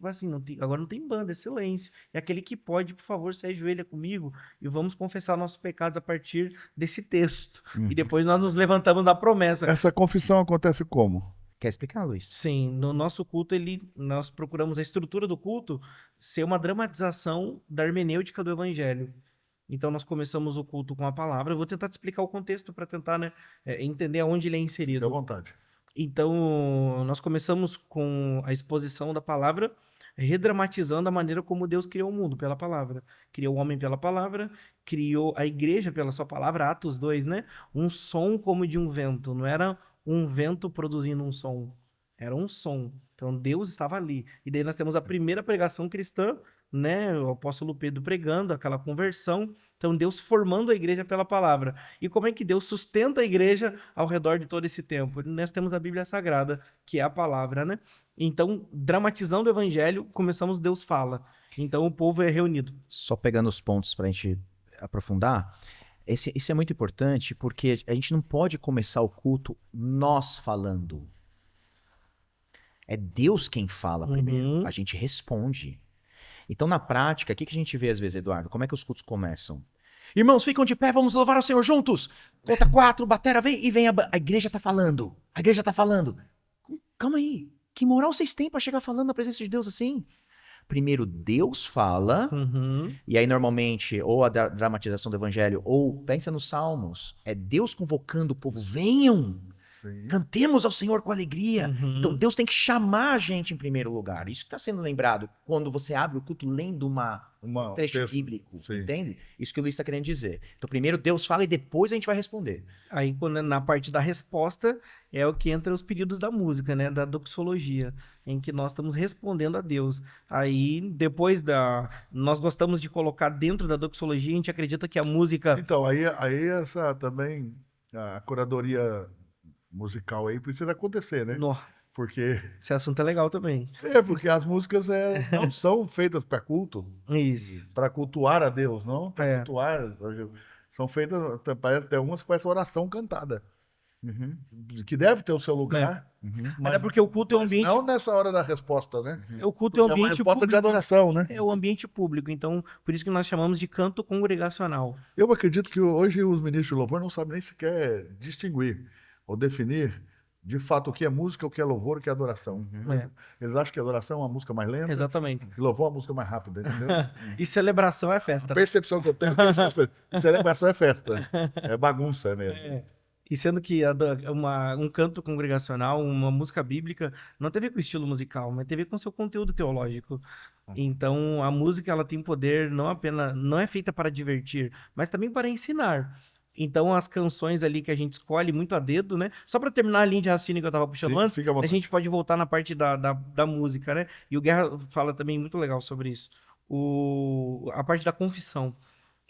tipo assim, agora não tem banda, é silêncio. E aquele que pode, por favor, se ajoelha comigo e vamos confessar nossos pecados a partir desse texto. E depois nós nos levantamos da promessa. Essa confissão acontece como? Quer explicar, Luiz? Sim, no nosso culto, nós procuramos a estrutura do culto ser uma dramatização da hermenêutica do evangelho. Então, nós começamos o culto com a palavra. Eu vou tentar te explicar o contexto para tentar, né, entender aonde ele é Fique à inserido. vontade. Então, nós começamos com a exposição da palavra, redramatizando a maneira como Deus criou o mundo pela palavra. Criou o homem pela palavra, criou a igreja pela sua palavra, Atos 2, né? Um som como de um vento. Não era um vento produzindo um som, era um som. Então, Deus estava ali. E daí nós temos a primeira pregação cristã, né? O apóstolo Pedro pregando, aquela conversão. Então, Deus formando a igreja pela palavra. E como é que Deus sustenta a igreja ao redor de todo esse tempo? Nós temos a Bíblia Sagrada, que é a palavra, né? Então, dramatizando o evangelho, começamos Deus fala. Então, o povo é reunido. Só pegando os pontos para a gente aprofundar, isso é muito importante porque a gente não pode começar o culto nós falando. É Deus quem fala primeiro. A gente responde. Então, na prática, o que a gente vê às vezes, Eduardo? Como é que os cultos começam? Irmãos, ficam de pé, vamos louvar ao Senhor juntos. Conta 4, batera, vem e vem a igreja tá falando. A igreja tá falando. Calma aí. Que moral vocês têm para chegar falando na presença de Deus assim? Primeiro Deus fala, e aí normalmente, ou a dramatização do evangelho, ou pensa nos salmos, é Deus convocando o povo, venham, cantemos ao Senhor com alegria. Então Deus tem que chamar a gente em primeiro lugar. Isso que está sendo lembrado quando você abre o culto lendo um trecho bíblico, entende? Isso que o Luiz está querendo dizer. Então primeiro Deus fala e depois a gente vai responder. Aí na parte da resposta é o que entra os períodos da música, né? Da doxologia, em que nós estamos respondendo a Deus. Aí depois nós gostamos de colocar dentro da doxologia, a gente acredita que a música... Então, aí essa também, a curadoria musical aí precisa acontecer, né? No, Porque... esse assunto é legal também. porque as músicas não são feitas para culto. Isso. Para cultuar a Deus, não? Para É. cultuar. São feitas, parece até umas com essa oração cantada. Que deve ter o seu lugar. Mas é porque o culto é um ambiente... Não nessa hora da resposta, né? O culto é um É uma ambiente resposta público. de adoração, né? É o ambiente público, então por isso que nós chamamos de canto congregacional. Eu acredito que hoje os ministros de louvor não sabem nem sequer distinguir ou definir de fato o que é música, o que é louvor, o que é adoração. Eles acham que adoração é uma música mais lenta, Exatamente. e louvor é uma música mais rápida, entendeu? E celebração é A festa. percepção que eu tenho é que celebração é festa, é bagunça mesmo. E sendo que um canto congregacional, uma música bíblica, não tem a ver com o estilo musical, mas tem a ver com o seu conteúdo teológico. Então, a música ela tem poder não é feita para divertir, mas também para ensinar. Então, as canções ali que a gente escolhe muito a dedo, né? Só para terminar a linha de raciocínio que eu estava puxando antes, a gente pode voltar na parte da música, né? E o Guerra fala também muito legal sobre isso. A parte da confissão.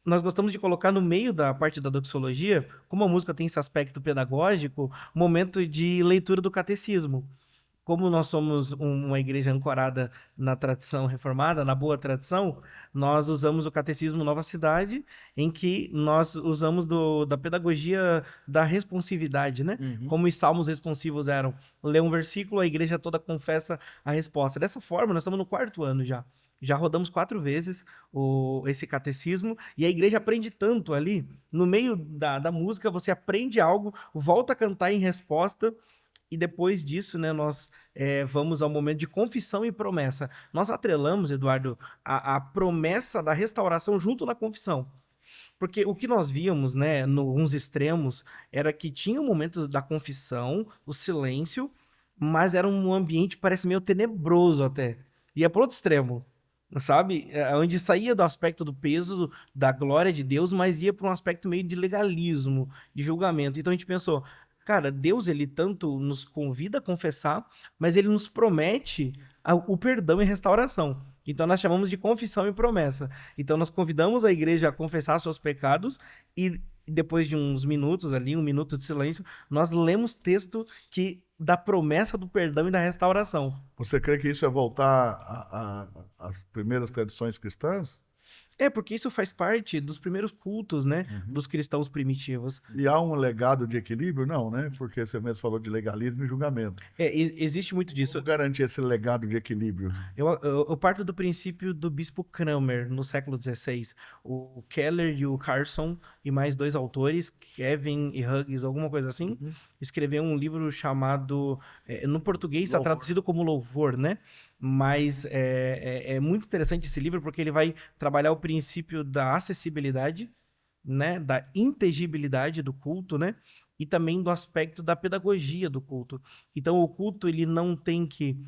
Nós gostamos de colocar no meio da parte da doxologia, como a música tem esse aspecto pedagógico, um momento de leitura do catecismo. Como nós somos uma igreja ancorada na tradição reformada, na boa tradição, nós usamos o Catecismo Nova Cidade, em que nós usamos da pedagogia da responsividade, né? Como os salmos responsivos eram. Lê um versículo, a igreja toda confessa a resposta. Dessa forma, nós estamos no 4º ano já. Já rodamos 4 vezes esse catecismo e a igreja aprende tanto ali. No meio da música, você aprende algo, volta a cantar em resposta e depois disso, né, nós vamos ao momento de confissão e promessa. Nós atrelamos, Eduardo, a promessa da restauração junto da confissão. Porque o que nós víamos, né, nos extremos, era que tinha o momento da confissão, o silêncio, mas era um ambiente, parece meio tenebroso até. Ia para outro extremo. Sabe? Onde saía do aspecto do peso, da glória de Deus, mas ia para um aspecto meio de legalismo, de julgamento. Então a gente pensou, cara, Deus ele tanto nos convida a confessar, mas ele nos promete o perdão e restauração. Então nós chamamos de confissão e promessa. Então nós convidamos a igreja a confessar seus pecados e depois de uns minutos ali, 1 minuto de silêncio, nós lemos texto da promessa do perdão e da restauração. Você crê que isso é voltar às primeiras tradições cristãs? Porque isso faz parte dos primeiros cultos, né? Dos cristãos primitivos. E há um legado de equilíbrio? Não, né? Porque você mesmo falou de legalismo e julgamento. Existe muito disso. Como garantir esse legado de equilíbrio? Eu parto do princípio do bispo Cranmer, no século XVI. O Keller e o Carson, e mais 2 autores, Kevin e Hughes, alguma coisa assim, escreveram um livro chamado... no português está traduzido como Louvor, né? Mas é muito interessante esse livro porque ele vai trabalhar o princípio da acessibilidade, né? Da inteligibilidade do culto, né? E também do aspecto da pedagogia do culto. Então, o culto ele não tem que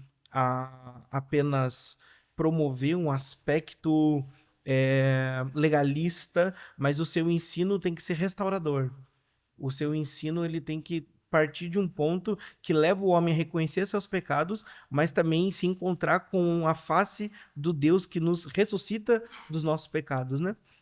apenas promover um aspecto legalista, mas o seu ensino tem que ser restaurador. O seu ensino ele tem que partir de um ponto que leva o homem a reconhecer seus pecados, mas também se encontrar com a face do Deus que nos ressuscita dos nossos pecados, né?